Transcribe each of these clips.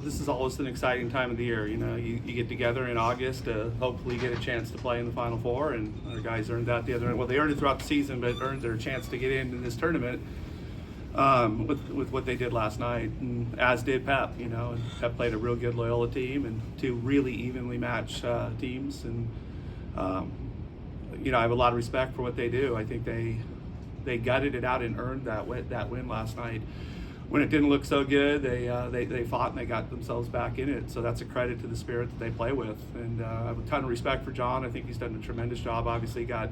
this is always an exciting time of the year. You know, you get together in August to hopefully get a chance to play in the Final Four, and our guys earned that the other end. Well, they earned it throughout the season, but earned their chance to get into this tournament with what they did last night, and as did Pep. You know, and Pep played a real good Loyola team and two really evenly matched teams, and you know, I have a lot of respect for what they do. I think they gutted it out and earned that win last night. When it didn't look so good, they fought and they got themselves back in it. So that's a credit to the spirit that they play with. And I have a ton of respect for John. I think he's done a tremendous job. Obviously got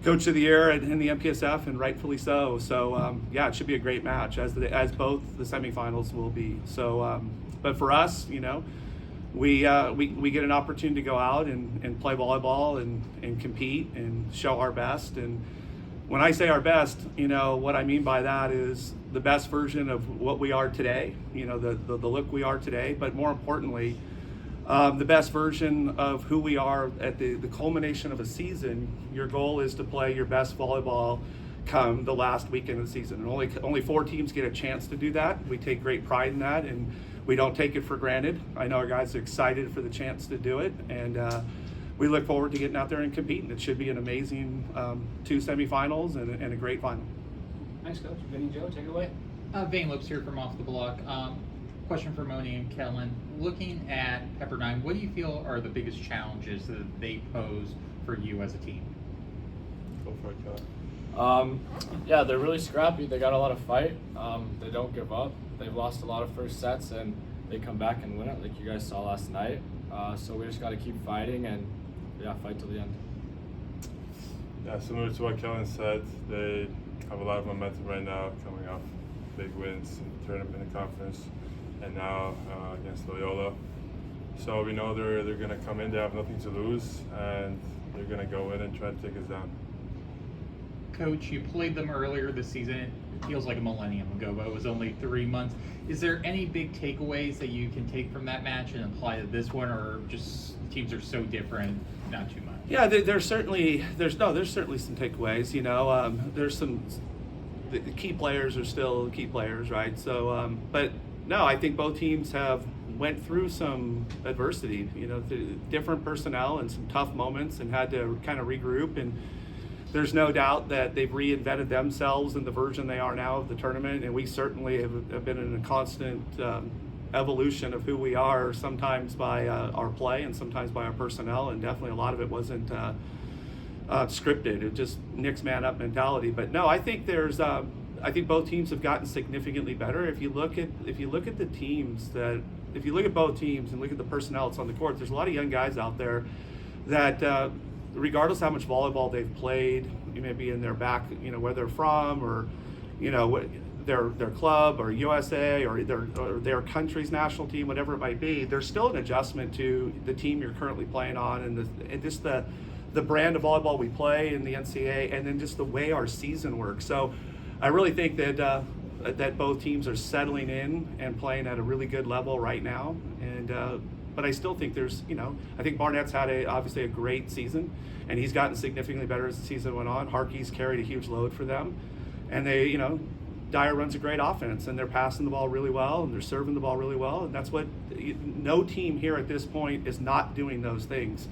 Coach of the Year in the MPSF, and rightfully so. So yeah, it should be a great match, as both the semifinals will be. So, but for us, you know, we get an opportunity to go out and play volleyball and compete and show our best. And when I say our best, you know, what I mean by that is the best version of what we are today, you know, the look we are today, but more importantly, the best version of who we are at the culmination of a season. Your goal is to play your best volleyball come the last weekend of the season. And only 4 teams get a chance to do that. We take great pride in that, and we don't take it for granted. I know our guys are excited for the chance to do it, and we look forward to getting out there and competing. It should be an amazing 2 semifinals and a great final. Thanks, Coach. Vinny, Joe, take it away. Vane Lips here from Off the Block. Question for Moni and Kellen. Looking at Pepperdine, what do you feel are the biggest challenges that they pose for you as a team? Go for it, Kellen. Yeah, they're really scrappy. They got a lot of fight. They don't give up. They've lost a lot of first sets, and they come back and win it, like you guys saw last night. So we just got to keep fighting and, yeah, fight till the end. Yeah, similar to what Kellen said, they have a lot of momentum right now, coming off big wins in the tournament and conference, and now against Loyola. So we know they're going to come in. They have nothing to lose, and they're going to go in and try to take us down. Coach, you played them earlier this season. It feels like a millennium ago, but it was only 3 months. Is there any big takeaways that you can take from that match and apply to this one, or just teams are so different, not too much? Yeah, there's certainly some takeaways. You know, there's some the key players are still key players, right? So, but no, I think both teams have went through some adversity. You know, different personnel and some tough moments, and had to kind of regroup. And there's no doubt that they've reinvented themselves in the version they are now of the tournament, and we certainly have been in a constant evolution of who we are, sometimes by our play and sometimes by our personnel, and definitely a lot of it wasn't scripted. It just Nick's man up mentality. But no, I think I think both teams have gotten significantly better. If you look at the teams if you look at both teams and look at the personnel that's on the court, there's a lot of young guys out there that regardless how much volleyball they've played, you may be in their back, you know, where they're from, or, you know, their club or USA or their country's national team, whatever it might be, there's still an adjustment to the team you're currently playing on, and just the brand of volleyball we play in the NCAA, and then just the way our season works. So I really think that both teams are settling in and playing at a really good level right now, and but I still think there's, you know, I think Barnett's had obviously a great season, and he's gotten significantly better as the season went on. Harkey's carried a huge load for them, and they, you know, Dyer runs a great offense, and they're passing the ball really well, and they're serving the ball really well, and that's what no team here at this point is not doing those things.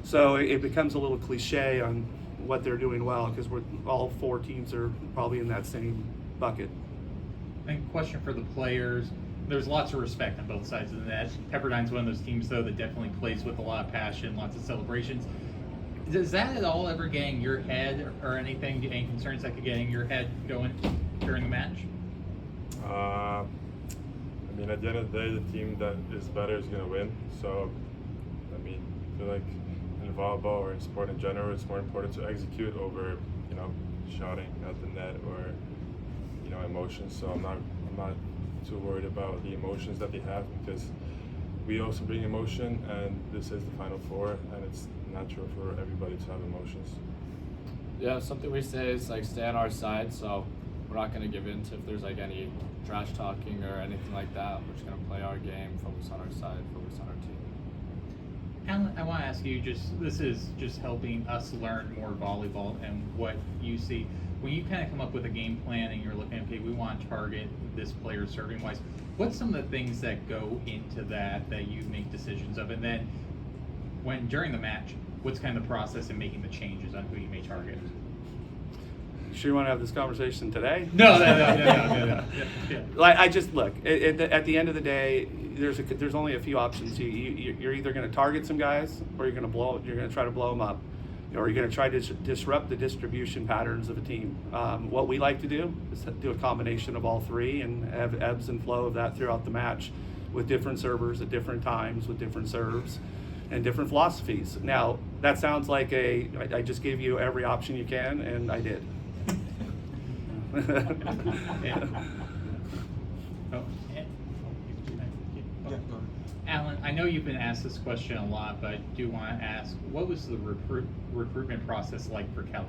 So it becomes a little cliche on what they're doing well, because all 4 teams are probably in that same bucket. And question for the players. There's lots of respect on both sides of the net. Pepperdine's one of those teams, though, that definitely plays with a lot of passion, lots of celebrations. Does that at all ever get in your head, or anything, any concerns that could get in your head going during the match? I mean, at the end of the day, the team that is better is going to win. So, I mean, I feel like in volleyball or in sport in general, it's more important to execute over, you know, shouting at the net or, you know, emotions. So I'm not too worried about the emotions that they have, because we also bring emotion, and this is the Final Four, and it's natural for everybody to have emotions. Yeah, something we say is like stay on our side, so we're not going to give in to if there's like any trash talking or anything like that. We're just going to play our game, focus on our side, focus on our team. Alan, I want to ask you, this is just helping us learn more volleyball and what you see. when you kind of come up with a game plan and you're looking, okay, we want to target this player serving wise, what's some of the things that go into that you make decisions of? And then during the match, what's kind of the process in making the changes on who you may target? Sure you want to have this conversation today? No. Yeah. Like, I just look at the end of the day, there's only a few options. You're either going to target some guys, or you're going to try to blow them up, or you're going to try to disrupt the distribution patterns of a team. What we like to do is do a combination of all three and have ebbs and flow of that throughout the match, with different servers at different times, with different serves and different philosophies. Now that sounds like I just gave you every option you can, and I did. Alan, I know you've been asked this question a lot, but I do want to ask, what was the recruitment process like for Kellen?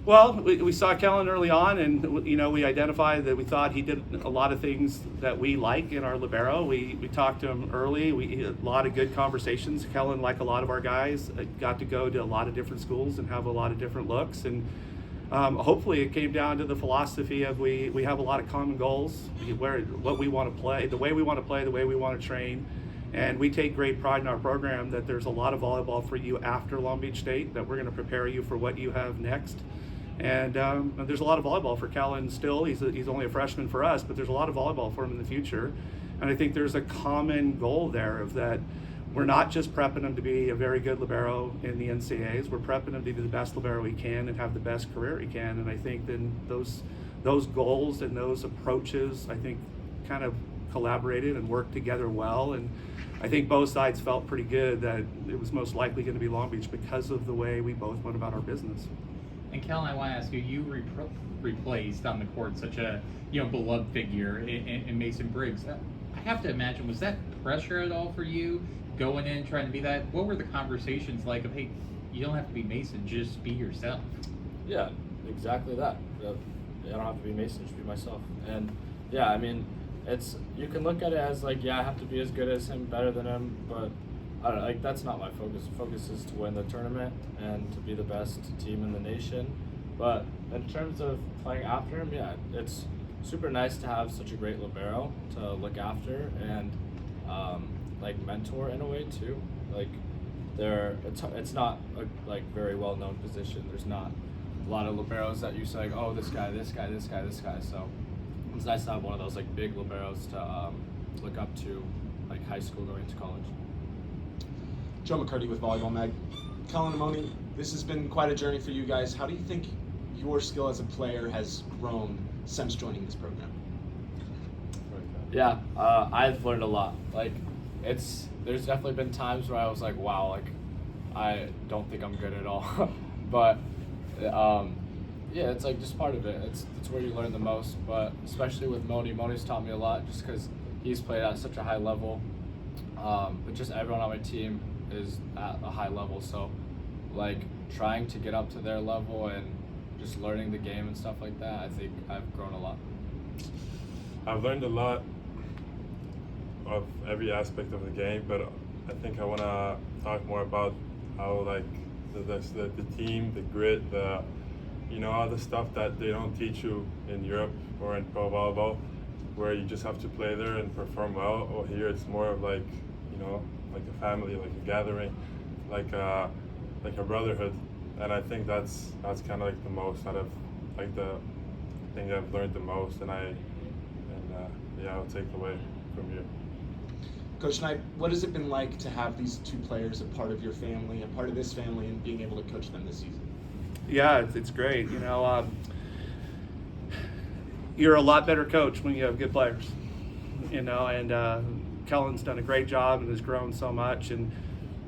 Well, we saw Kellen early on, and we identified that we thought he did a lot of things that we like in our libero. We talked to him early. We had a lot of good conversations. Kellen, like a lot of our guys, got to go to a lot of different schools and have a lot of different looks. And hopefully it came down to the philosophy of we have a lot of common goals, what we want to play, the way we want to play, the way we want to train. And we take great pride in our program that there's a lot of volleyball for you after Long Beach State, that we're going to prepare you for what you have next. And there's a lot of volleyball for Kellen still. He's only a freshman for us, but there's a lot of volleyball for him in the future. And I think there's a common goal there of that we're not just prepping him to be a very good libero in the NCAAs. We're prepping him to be the best libero he can and have the best career he can. And I think then those goals and those approaches, I think, kind of collaborated and worked together well. And I think both sides felt pretty good that it was most likely going to be Long Beach because of the way we both went about our business. And Kellen, I want to ask you, you replaced on the court such a beloved figure in Mason Briggs. I have to imagine, was that pressure at all for you going in trying to be that? What were the conversations like of, hey, you don't have to be Mason, just be yourself? Yeah, exactly that. I don't have to be Mason, just be myself. And yeah, I mean, you can look at it as like, yeah, I have to be as good as him, better than him, but I don't know, like, that's not my focus. The focus is to win the tournament and to be the best team in the nation. But in terms of playing after him, yeah, it's super nice to have such a great libero to look after and like mentor in a way too. Like it's not a like very well known position. There's not a lot of liberos that you say like, oh, this guy, this guy, this guy, this guy. So it's nice to have one of those like big liberos to look up to, like high school going to college. Joe McCurdy with Volleyball Mag. Kellen and Moni, this has been quite a journey for you guys. How do you think your skill as a player has grown since joining this program? Yeah, I've learned a lot. Like, there's definitely been times where I was like, wow, like, I don't think I'm good at all. But, yeah, it's like just part of it. It's where you learn the most. But especially with Moni's taught me a lot just because he's played at such a high level. But just everyone on my team is at a high level. So, like, trying to get up to their level and just learning the game and stuff like that, I think I've grown a lot. I've learned a lot of every aspect of the game, but I think I want to talk more about how, like, the team, the grit, all the stuff that they don't teach you in Europe or in pro volleyball, where you just have to play there and perform well. Or here it's more of like, like a family, like a gathering, like a brotherhood. And I think that's kind of like the most out of like the thing that I've learned the most, and I'll take away from here. Coach Knight, what has it been like to have these two players a part of your family, a part of this family, and being able to coach them this season? Yeah, it's great. You're a lot better coach when you have good players. And Kellen's done a great job and has grown so much. And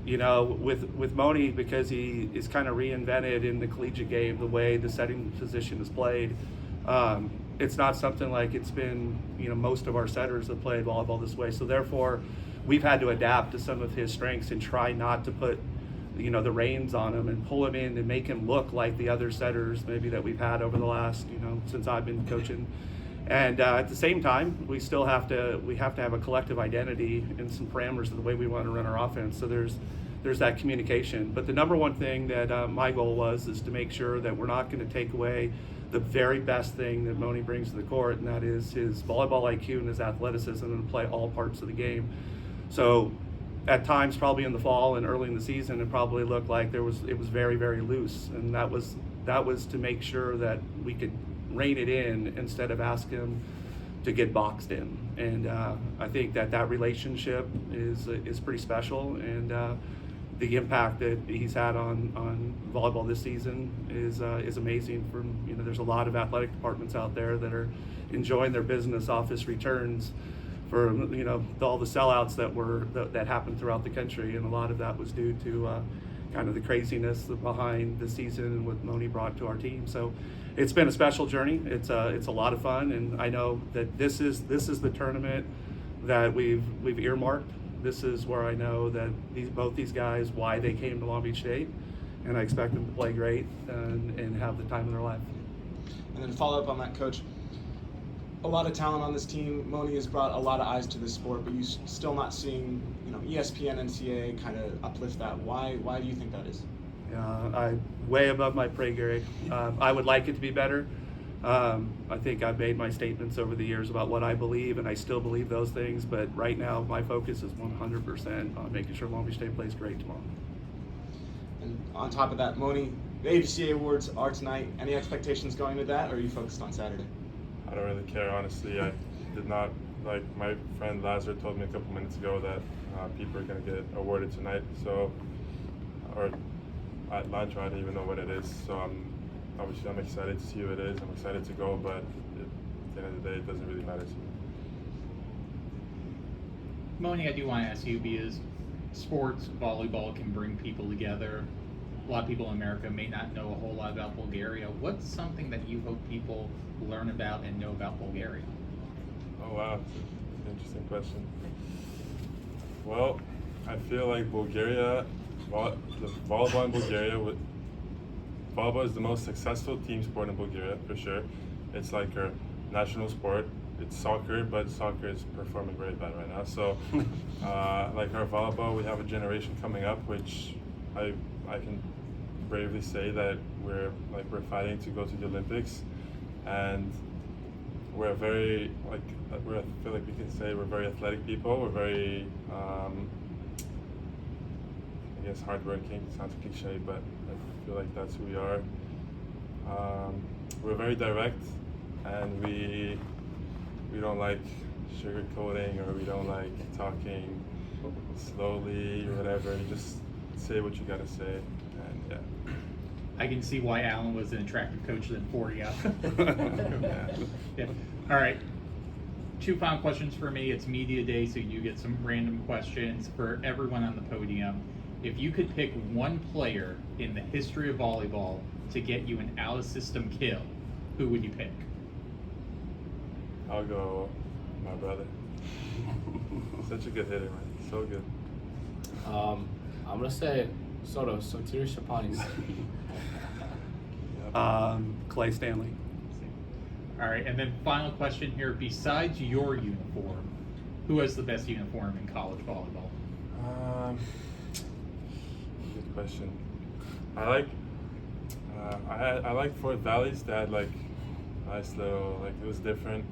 with Moni, because he is kind of reinvented in the collegiate game, the way the setting position is played, it's not something like it's been, most of our setters have played volleyball this way. So therefore, we've had to adapt to some of his strengths and try not to put, the reins on him and pull him in and make him look like the other setters maybe that we've had over the last, since I've been coaching. And at the same time, we have to have a collective identity and some parameters of the way we want to run our offense. So there's there's that communication. But the number one thing that my goal is to make sure that we're not going to take away the very best thing that Moni brings to the court, and that is his volleyball IQ and his athleticism, and to play all parts of the game. So at times, probably in the fall and early in the season, it probably looked like it was very, very loose, and that was to make sure that we could rein it in instead of ask him to get boxed in. And I think that relationship is pretty special, and the impact that he's had on volleyball this season is amazing. There's a lot of athletic departments out there that are enjoying their business office returns for all the sellouts that happened throughout the country, and a lot of that was due to kind of the craziness behind the season and what Moni brought to our team. So it's been a special journey. It's a lot of fun, and I know that this is the tournament that we've earmarked. This is where I know that both these guys, why they came to Long Beach State, and I expect them to play great and have the time of their life. And then to follow up on that, Coach, a lot of talent on this team. Moni has brought a lot of eyes to this sport, but you're still not seeing, ESPN, NCAA kind of uplift that. Why do you think that is? I'm way above my pay grade. I would like it to be better. I think I've made my statements over the years about what I believe, and I still believe those things, but right now my focus is 100% on making sure Long Beach State plays great tomorrow. And on top of that, Moni, the ABCA awards are tonight. Any expectations going to that, or are you focused on Saturday? I don't really care, honestly. I did not, like my friend Lazar told me a couple minutes ago that people are going to get awarded tonight, so, or at lunch, I don't even know what it is, so I'm excited to see who it is. I'm excited to go, but at the end of the day, it doesn't really matter to me. Moni, I do want to ask you, because sports, volleyball can bring people together. A lot of people in America may not know a whole lot about Bulgaria. What's something that you hope people learn about and know about Bulgaria? Oh wow, that's an interesting question. Well, I feel like Bulgaria, the volleyball in Bulgaria, volleyball is the most successful team sport in Bulgaria, for sure. It's like our national sport. It's soccer, but soccer is performing very bad right now. So, like our volleyball, we have a generation coming up, which I can bravely say that we're fighting to go to the Olympics, and we're very I feel like we can say we're very athletic people. We're very I guess hardworking. Sounds cliche, but I feel like that's who we are. We're very direct, and we don't like sugarcoating, or we don't like talking slowly or whatever. You just say what you gotta say, and yeah. I can see why Alan was an attractive coach then for you. Yeah. Yeah. All right. 2 final questions for me. It's media day, so you get some random questions for everyone on the podium. If you could pick one player in the history of volleyball to get you an out-of-system kill, who would you pick? I'll go my brother. Such a good hitter, man. So good. I'm gonna say Soto, Sotiri Shapanis. Clay Stanley. All right, and then final question here. Besides your uniform, who has the best uniform in college volleyball? Good question. I like Fort Valley's. They had like nice little, it was different.